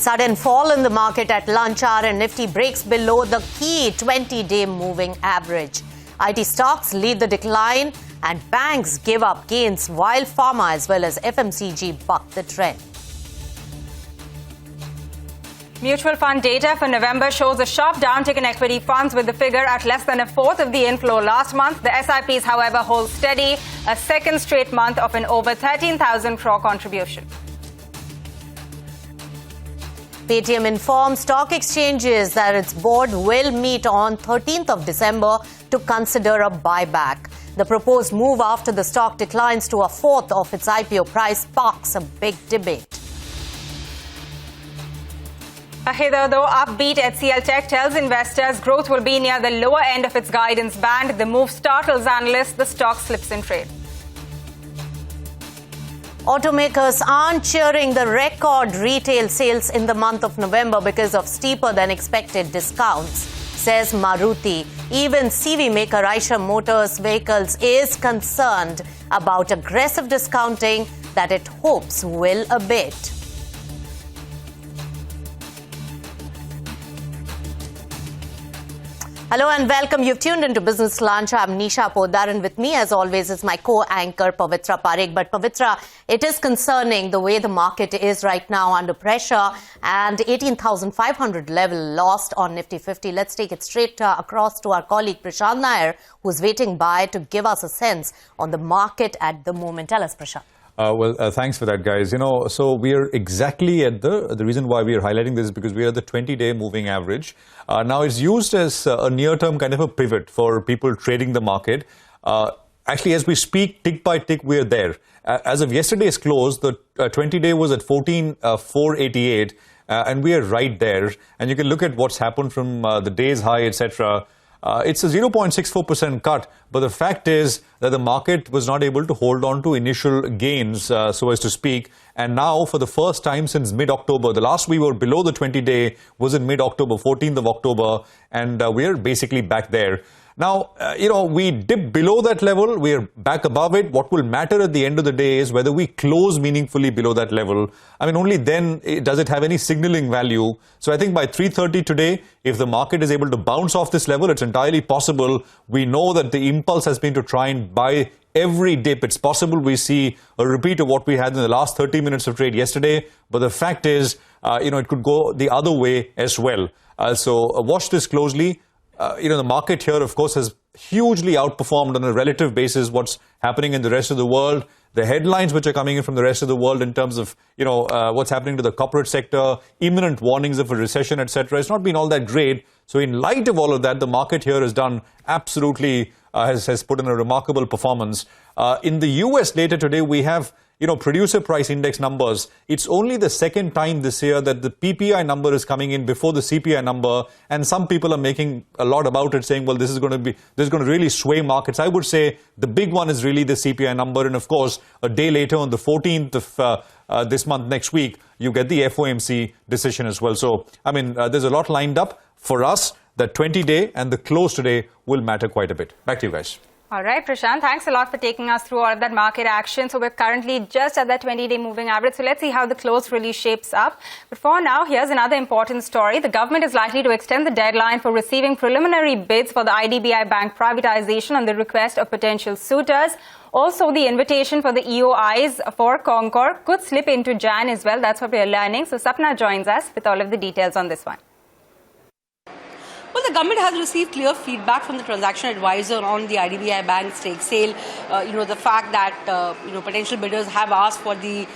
Sudden fall in the market at lunch hour and Nifty breaks below the key 20-day moving average. IT stocks lead the decline and banks give up gains while pharma as well as FMCG buck the trend. Mutual fund data for November shows a sharp downtick in equity funds, with the figure at less than a fourth of the inflow last month. The SIPs, however, hold steady, a second straight month of an over 13,000 crore contribution. Paytm informs stock exchanges that its board will meet on 13th of December to consider a buyback. The proposed move after the stock declines to a fourth of its IPO price sparks a big debate. Ahead, though, upbeat HCL Tech tells investors growth will be near the lower end of its guidance band. The move startles analysts. The stock slips in trade. Automakers aren't cheering the record retail sales in the month of November because of steeper than expected discounts, says Maruti. Even CV maker Eicher Motors Vehicles is concerned about aggressive discounting that it hopes will abate. Hello and welcome. You've tuned into Business Lunch. I'm Nisha Poddar, and with me, as always, is my co-anchor Pavitra Parekh. But Pavitra, it is concerning the way the market is right now under pressure, and 18,500 level lost on Nifty 50. Let's take it straight across to our colleague Prashant Nair, who's waiting by to give us a sense on the market at the moment. Tell us, Prashant. Thanks for that, guys. So we are exactly at the reason why we are highlighting this is because we are at the 20-day moving average. Now, it's used as a near-term kind of a pivot for people trading the market. Actually, as we speak, tick by tick, we are there. As of yesterday's close, the 20-day was at 14,488, and we are right there. And you can look at what's happened from the day's high, etc. It's a 0.64% cut, but the fact is that the market was not able to hold on to initial gains, so as to speak. And now, for the first time since mid-October, the last we were below the 20-day was in mid-October, 14th of October, and we're basically back there. Now, we dip below that level. We're back above it. What will matter at the end of the day is whether we close meaningfully below that level. I mean, only then does it have any signaling value. So I think by 3:30 today, if the market is able to bounce off this level, it's entirely possible. We know that the impulse has been to try and buy every dip. It's possible we see a repeat of what we had in the last 30 minutes of trade yesterday. But the fact is, it could go the other way as well. So watch this closely. The market here, of course, has hugely outperformed on a relative basis what's happening in the rest of the world. The headlines which are coming in from the rest of the world in terms of, what's happening to the corporate sector, imminent warnings of a recession, etc. It's not been all that great. So in light of all of that, the market here has done absolutely, has put in a remarkable performance. In the US data today, we have producer price index numbers. It's only the second time this year that the PPI number is coming in before the CPI number, and some people are making a lot about it, saying, well, this is going to really sway markets. I would say the big one is really the CPI number, and of course, a day later on the 14th of this month, next week, you get the FOMC decision as well. So, there's a lot lined up for us. The 20-day and the close today will matter quite a bit. Back to you guys. All right, Prashant, thanks a lot for taking us through all of that market action. So we're currently just at that 20-day moving average. So let's see how the close really shapes up. But for now, here's another important story. The government is likely to extend the deadline for receiving preliminary bids for the IDBI Bank privatization on the request of potential suitors. Also, the invitation for the EOIs for Concor could slip into Jan as well. That's what we're learning. So Sapna joins us with all of the details on this one. Well, the government has received clear feedback from the transaction advisor on the IDBI Bank stake sale. The fact that, potential bidders have asked for the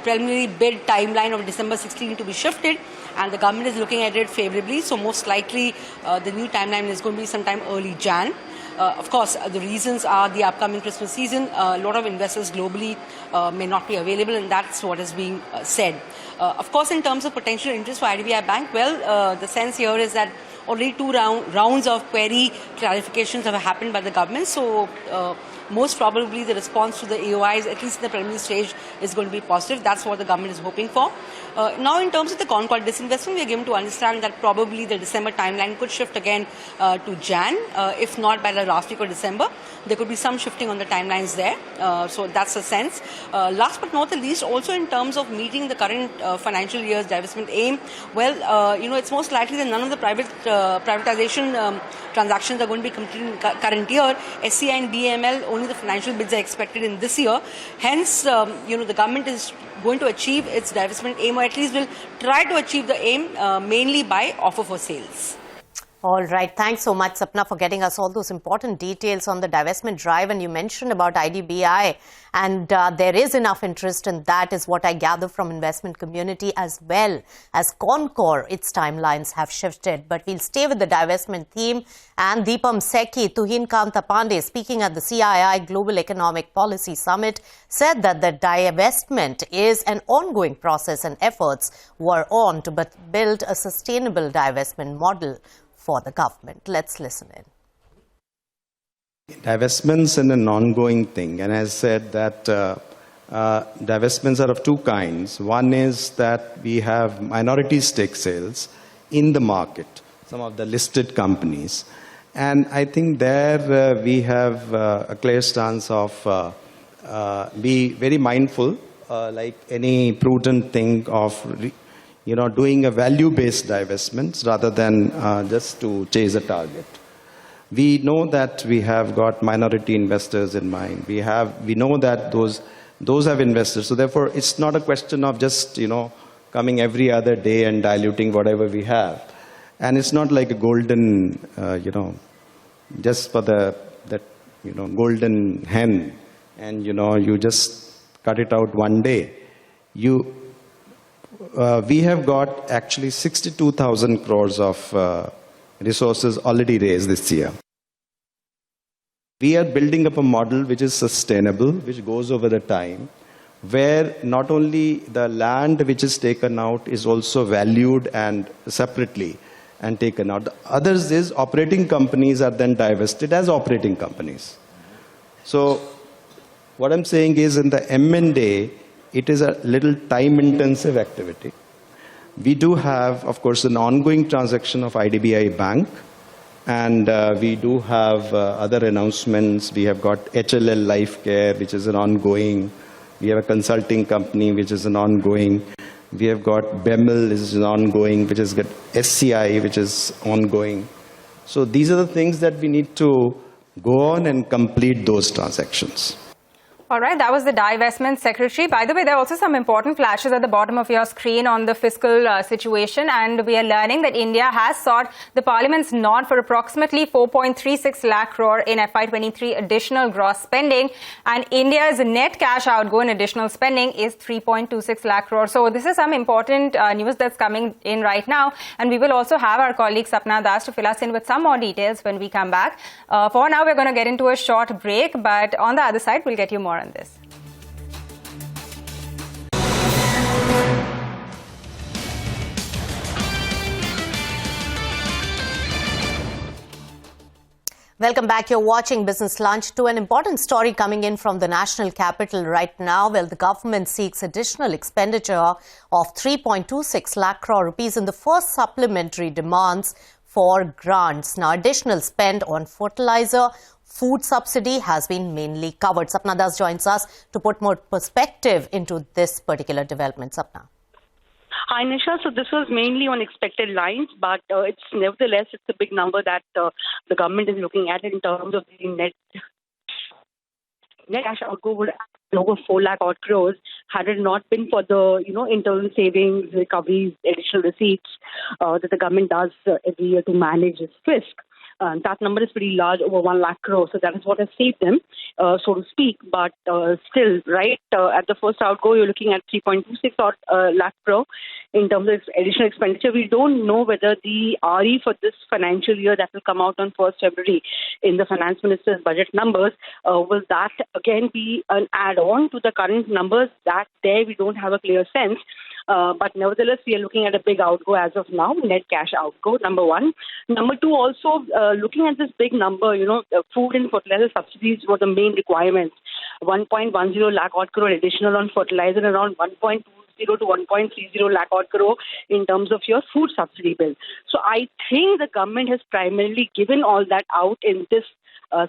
preliminary bid timeline of December 16 to be shifted, and the government is looking at it favorably. So most likely, the new timeline is going to be sometime early Jan. Of course, the reasons are the upcoming Christmas season. A lot of investors globally may not be available, and that's what is being said. Of course, in terms of potential interest for IDBI Bank, well, the sense here is that already two rounds of query clarifications have happened by the government. So most probably the response to the AOIs, at least in the preliminary stage, is going to be positive. That's what the government is hoping for. Now, in terms of the con-call disinvestment, we are given to understand that probably the December timeline could shift again to Jan, if not by the last week of December. There could be some shifting on the timelines there. So that's a sense. Last but not the least, also in terms of meeting the current financial year's divestment aim, well, it's most likely that none of the privatization transactions are going to be completed in current year. SCI and BML, only the financial bids are expected in this year. Hence, the government is going to achieve its divestment aim, or at least will try to achieve the aim mainly by offer for sales. All right. Thanks so much, Sapna, for getting us all those important details on the divestment drive. And you mentioned about IDBI, and there is enough interest in that, is what I gather from investment community, as well as Concor. Its timelines have shifted. But we'll stay with the divestment theme. And Deepam Sekhi, Tuhin Kanta Pandey, speaking at the CII Global Economic Policy Summit, said that the divestment is an ongoing process and efforts were on to build a sustainable divestment model for the government. Let's listen in. Divestments are an ongoing thing, and as said that divestments are of two kinds. One is that we have minority stake sales in the market, some of the listed companies, and I think there we have a clear stance of be very mindful, like any prudent thing of doing a value-based divestments rather than just to chase a target. We know that we have got minority investors in mind. We know that those have investors. So therefore, it's not a question of just coming every other day and diluting whatever we have. And it's not like a golden just for that golden hen, and you just cut it out one day. We have got actually 62,000 crores of resources already raised this year. We are building up a model which is sustainable, which goes over the time, where not only the land which is taken out is also valued and separately and taken out. The others is operating companies are then divested as operating companies. So what I'm saying is, in the M&A, it is a little time-intensive activity. We do have, of course, an ongoing transaction of IDBI Bank, and we do have other announcements. We have got HLL Life Care, which is an ongoing. We have a consulting company, which is an ongoing. We have got BEML, which is an ongoing, which has got SCI, which is ongoing. So these are the things that we need to go on and complete those transactions. All right, that was the divestment secretary. By the way, there are also some important flashes at the bottom of your screen on the fiscal situation, and we are learning that India has sought the Parliament's nod for approximately 4.36 lakh crore in FY23 additional gross spending, and India's net cash outgo in additional spending is 3.26 lakh crore. So this is some important news that's coming in right now, and we will also have our colleague Sapna Das to fill us in with some more details when we come back. For now, we're going to get into a short break, but on the other side, we'll get you more on this. Welcome back. You're watching Business Lunch. To an important story coming in from the national capital right now. Well, the government seeks additional expenditure of 3.26 lakh crore rupees in the first supplementary demands for grants. Now, additional spend on fertilizer, food subsidy has been mainly covered. Sapna Das joins us to put more perspective into this particular development. Sapna. Hi, Nisha. So this was mainly on expected lines, but it's nevertheless, it's a big number that the government is looking at in terms of the net cash outgo would over 4 lakh odd crores had it not been for the internal savings, recoveries, additional receipts that the government does every year to manage its fisc. That number is pretty large, over 1 lakh crore. So that is what has saved them, so to speak. But still, right, at the first outgo, you're looking at 3.26 lakh crore in terms of additional expenditure. We don't know whether the RE for this financial year that will come out on 1st February in the Finance Minister's budget numbers, will that again be an add-on to the current numbers? That there we don't have a clear sense. But nevertheless, we are looking at a big outgo as of now, net cash outgo, number one. Number two, also looking at this big number, food and fertilizer subsidies were the main requirements. 1.10 lakh odd crore additional on fertilizer, around 1.20 to 1.30 lakh odd crore in terms of your food subsidy bill. So I think the government has primarily given all that out in this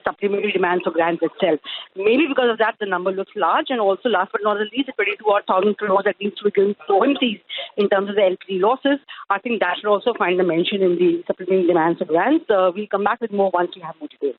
supplementary demands for grants itself. Maybe because of that, the number looks large, and also last but not the least, the 22,000 crores that needs to be given to OMCs in terms of the LPD losses. I think that should also find a mention in the supplementary demands for grants. We'll come back with more once we have more details.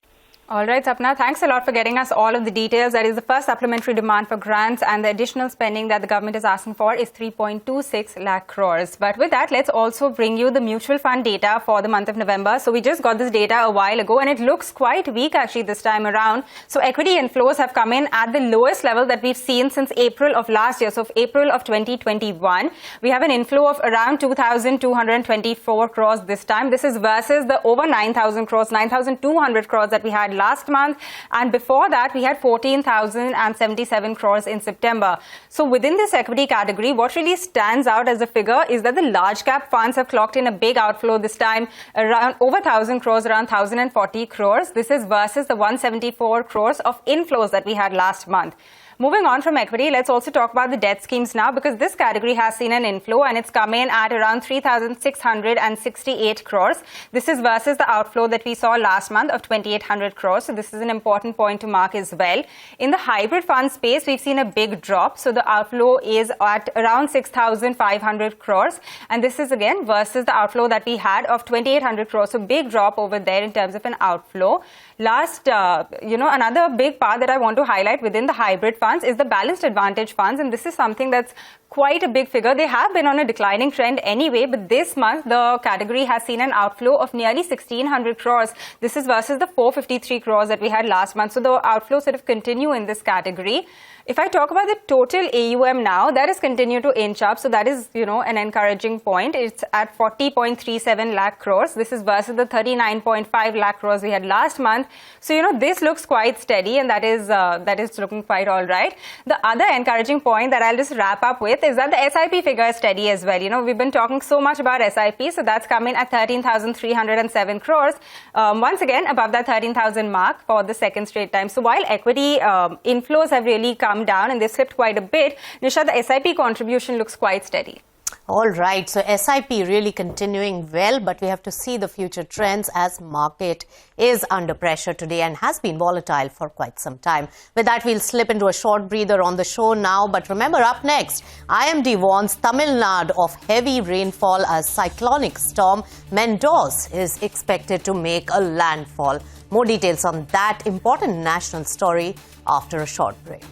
All right, Sapna, thanks a lot for getting us all of the details. That is the first supplementary demand for grants, and the additional spending that the government is asking for is 3.26 lakh crores. But with that, let's also bring you the mutual fund data for the month of November. So we just got this data a while ago, and it looks quite weak actually this time around. So equity inflows have come in at the lowest level that we've seen since April of last year. So April of 2021, we have an inflow of around 2,224 crores this time. This is versus the over 9,000 crores, 9,200 crores that we had last month, and before that we had 14,077 crores in September. So within this equity category, what really stands out as a figure is that the large cap funds have clocked in a big outflow this time, around over 1,000 crores, around 1,040 crores. This is versus the 174 crores of inflows that we had last month. Moving on from equity, let's also talk about the debt schemes now, because this category has seen an inflow and it's come in at around 3,668 crores. This is versus the outflow that we saw last month of 2,800 crores. So this is an important point to mark as well. In the hybrid fund space, we've seen a big drop. So the outflow is at around 6,500 crores. And this is again versus the outflow that we had of 2,800 crores. So big drop over there in terms of an outflow. Last, another big part that I want to highlight within the hybrid funds is the balanced advantage funds, and this is something that's quite a big figure. They have been on a declining trend anyway, but this month the category has seen an outflow of nearly 1,600 crores. This is versus the 453 crores that we had last month. So the outflows sort of continue in this category. If I talk about the total AUM now, that has continued to inch up. So that is, an encouraging point. It's at 40.37 lakh crores. This is versus the 39.5 lakh crores we had last month. So, this looks quite steady, and that is looking quite all right. The other encouraging point that I'll just wrap up with is that the SIP figure is steady as well. We've been talking so much about SIP, so that's come in at 13,307 crores. Once again, above that 13,000 mark for the second straight time. So while equity inflows have really come down and they slipped quite a bit, Nisha, the SIP contribution looks quite steady. All right, so SIP really continuing well, but we have to see the future trends as market is under pressure today and has been volatile for quite some time. With that, we'll slip into a short breather on the show now. But remember, up next, IMD warns Tamil Nadu of heavy rainfall as cyclonic storm Mendoz is expected to make a landfall. More details on that important national story after a short break.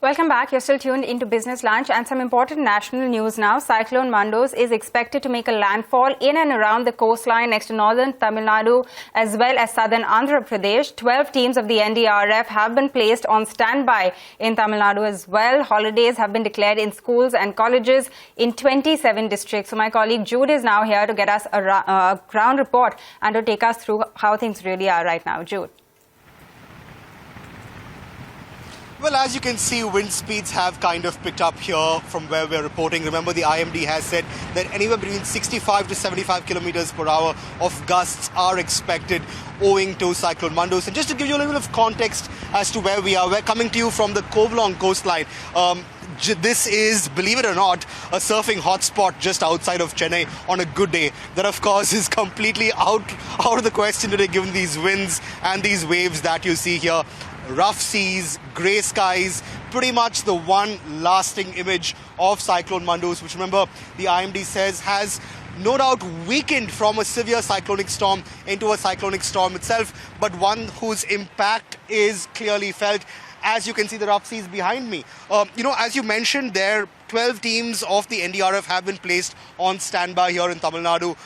Welcome back. You're still tuned into Business Lunch, and some important national news now. Cyclone Mendoz is expected to make a landfall in and around the coastline next to northern Tamil Nadu as well as southern Andhra Pradesh. 12 teams of the NDRF have been placed on standby in Tamil Nadu as well. Holidays have been declared in schools and colleges in 27 districts. So my colleague Jude is now here to get us a ground report and to take us through how things really are right now. Jude. Well, as you can see, wind speeds have kind of picked up here from where we're reporting. Remember, the IMD has said that anywhere between 65 to 75 kilometers per hour of gusts are expected owing to Cyclone Mendoz. And just to give you a little bit of context as to where we are, we're coming to you from the Kovalong coastline. This is, believe it or not, a surfing hotspot just outside of Chennai on a good day. That, of course, is completely out of the question today, given these winds and these waves that you see here. Rough seas, grey skies, pretty much the one lasting image of Cyclone Mendoz, which, remember, the IMD says has no doubt weakened from a severe cyclonic storm into a cyclonic storm itself, but one whose impact is clearly felt. As you can see, the rough seas behind me. As you mentioned, there 12 teams of the NDRF have been placed on standby here in Tamil Nadu,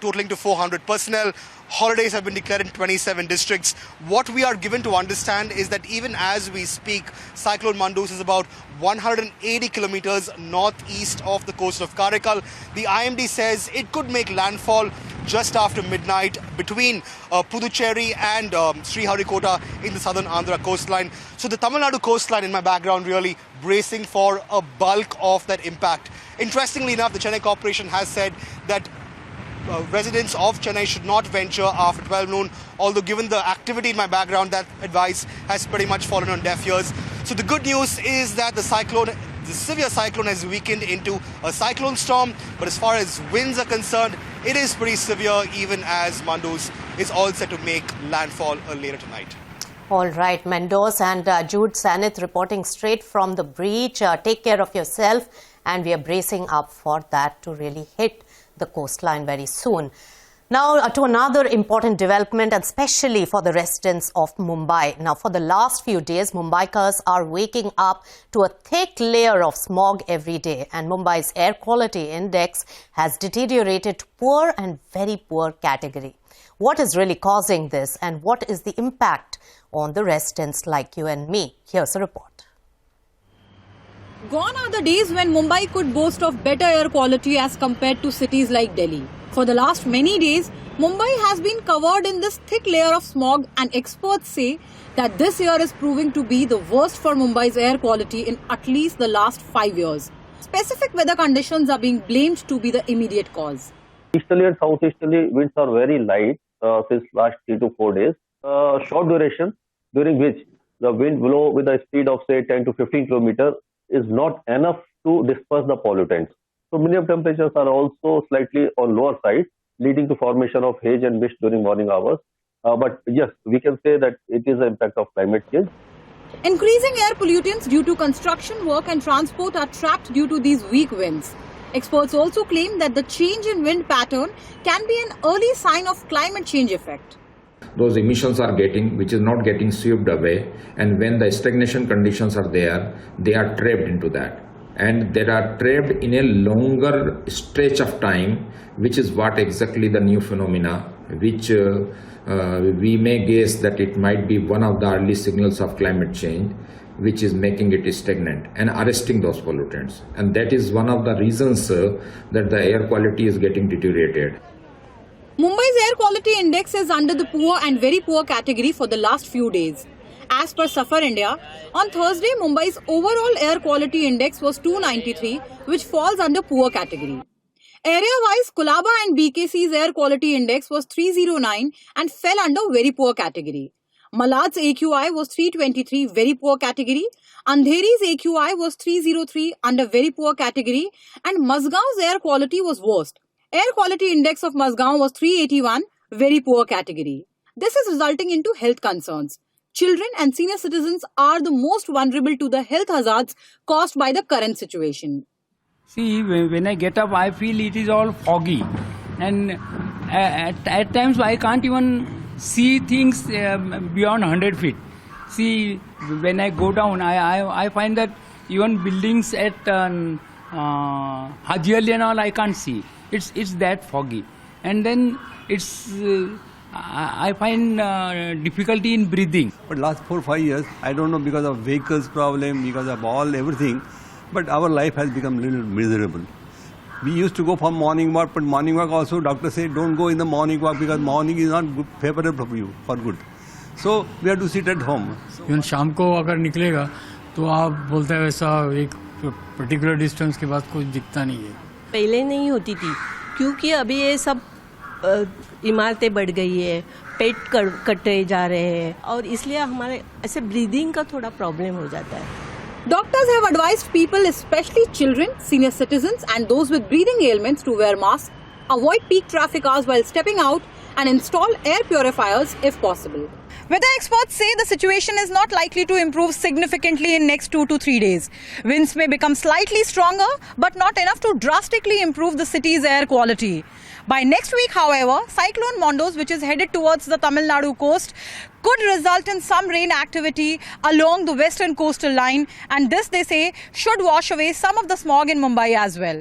totaling to 400 personnel. holidays have been declared in 27 districts. What we are given to understand is that even as we speak, Cyclone Mandus is about 180 kilometers northeast of the coast of Karaikal. The IMD says it could make landfall just after midnight between Puducherry and Sriharikota in the southern Andhra coastline. So the Tamil Nadu coastline in my background really bracing for a bulk of that impact. Interestingly enough, the Chennai Corporation has said that residents of Chennai should not venture after 12 noon, although given the activity in my background, that advice has pretty much fallen on deaf ears. So the good news is that the severe cyclone has weakened into a cyclone storm, but as far as winds are concerned, it is pretty severe even as Mandus is all set to make landfall later tonight. All right, Mendoz and Jude Sanith reporting straight from the breach. Take care of yourself, and we are bracing up for that to really hit the coastline very soon. Now to another important development, and especially for the residents of Mumbai. Now, for the last few days, Mumbaikars are waking up to a thick layer of smog every day, and Mumbai's air quality index has deteriorated to poor and very poor category. What is really causing this, and what is the impact on the residents like you and me? Here's a report. Gone are the days when Mumbai could boast of better air quality as compared to cities like Delhi. For the last many days, Mumbai has been covered in this thick layer of smog, and experts say that this year is proving to be the worst for Mumbai's air quality in at least the last 5 years. Specific weather conditions are being blamed to be the immediate cause. Easterly and southeasterly winds are very light since last 3 to 4 days. Short duration, during which the wind blow with a speed of say 10 to 15 kilometers is not enough to disperse the pollutants. So minimum temperatures are also slightly on lower side, leading to formation of haze and mist during morning hours. But yes, we can say that it is the impact of climate change. Increasing air pollutants due to construction work and transport are trapped due to these weak winds. Experts also claim that the change in wind pattern can be an early sign of climate change effect. Those emissions are which is not getting swept away, and when the stagnation conditions are there, they are trapped into that. And they are trapped in a longer stretch of time, which is what exactly the new phenomena, which we may guess that it might be one of the early signals of climate change, which is making it stagnant and arresting those pollutants. And that is one of the reasons that the air quality is getting deteriorated. Mumbai's air quality index is under the poor and very poor category for the last few days. As per Suffer India, on Thursday, Mumbai's overall air quality index was 293, which falls under poor category. Area-wise, Colaba and BKC's air quality index was 309 and fell under very poor category. Malad's AQI was 323, very poor category. Andheri's AQI was 303 under very poor category, and Mazgaon's air quality was worst. Air quality index of Mazgaon was 381, very poor category. This is resulting into health concerns. Children and senior citizens are the most vulnerable to the health hazards caused by the current situation. See, when I get up, I feel it is all foggy, and at times I can't even see things beyond 100 feet. See, when I go down, I find that even buildings at Haji Ali and all, I can't see. It's that foggy, and then I find difficulty in breathing. But last 4 or 5 years, I don't know, because of vehicles problem, because of everything, but our life has become a little miserable. We used to go for morning walk, but morning walk also, doctor said don't go in the morning walk because morning is not good, favorable for you, for good. So we have to sit at home. Even शाम को अगर निकलेगा तो आप बोलते हैं वैसा एक particular distance के बाद कुछ दिखता नहीं है. पहले नहीं होती थी, क्योंकि अभी ये सब इमारतें बढ़ गई है, पेड़ कटे जा रहे हैं, और इसलिए हमारे ऐसे ब्रीदिंग का थोड़ा प्रॉब्लम हो जाता है. Doctors have advised people, especially children, senior citizens and those with breathing ailments, to wear masks, avoid peak traffic hours while stepping out, and install air purifiers if possible. Weather experts say the situation is not likely to improve significantly in next 2 to 3 days. Winds may become slightly stronger, but not enough to drastically improve the city's air quality. By next week, however, Cyclone Mandus, which is headed towards the Tamil Nadu coast, could result in some rain activity along the western coastal line, and this, they say, should wash away some of the smog in Mumbai as well.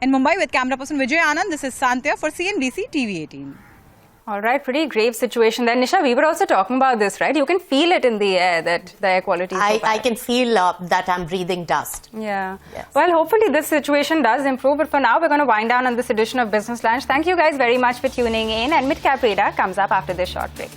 In Mumbai, with camera person Vijay Anand, this is Santya for CNBC-TV18. All right, pretty grave situation then. Nisha, we were also talking about this, right? You can feel it in the air, that the air quality is so bad. I can feel that I'm breathing dust. Yeah. Yes. Well, hopefully this situation does improve. But for now, we're going to wind down on this edition of Business Lunch. Thank you guys very much for tuning in. And Mid Cap Radar comes up after this short break.